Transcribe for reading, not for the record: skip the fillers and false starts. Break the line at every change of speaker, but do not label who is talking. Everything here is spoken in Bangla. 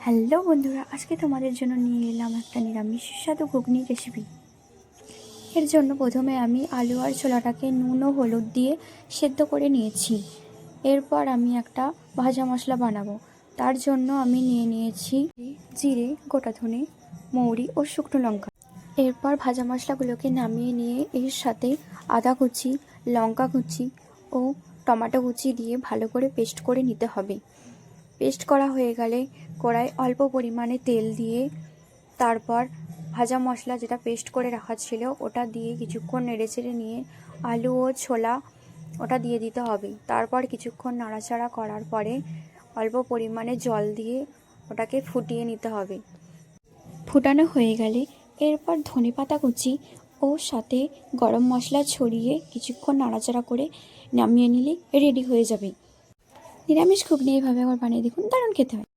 হ্যালো বন্ধুরা, আজকে তোমাদের জন্য নিয়ে এলাম একটা নিরামিষ সুস্বাদু ঘুগনি রেসিপি। এর জন্য প্রথমে আমি আলু আর ছোলাটাকে নুন ও হলুদ দিয়ে সেদ্ধ করে নিয়েছি। এরপর আমি একটা ভাজা মশলা বানাবো। তার জন্য আমি নিয়ে নিয়েছি জিরে, গোটা ধনে, মৌরি ও শুকনো লঙ্কা। এরপর ভাজা মশলাগুলোকে নামিয়ে নিয়ে এর সাথে আদা কুচি, লঙ্কা কুচি ও টমেটো কুচি দিয়ে ভালো করে পেস্ট করে নিতে হবে। পেস্ট করা হয়ে গেলে কড়াই অল্প পরিমাণে তেল দিয়ে তারপর ভাজা মশলা যেটা পেস্ট করে রাখা ছিল ওটা দিয়ে কিছুক্ষণ নেড়েচেড়ে নিয়ে আলু ও ছোলা ওটা দিয়ে দিতে হবে। তারপর কিছুক্ষণ নাড়াচাড়া করার পরে অল্প পরিমাণে জল দিয়ে ওটাকে ফুটিয়ে নিতে হবে। ফুটানো হয়ে গেলে এরপর ধনেপাতা কুচি ও সাথে গরম মশলা ছড়িয়ে কিছুক্ষণ নাড়াচাড়া করে নামিয়ে নিলে রেডি হয়ে যাবে। নিরামিষ ঘুগনি এভাবে একবার বানিয়ে দেখুন, দারুণ খেতে হয়।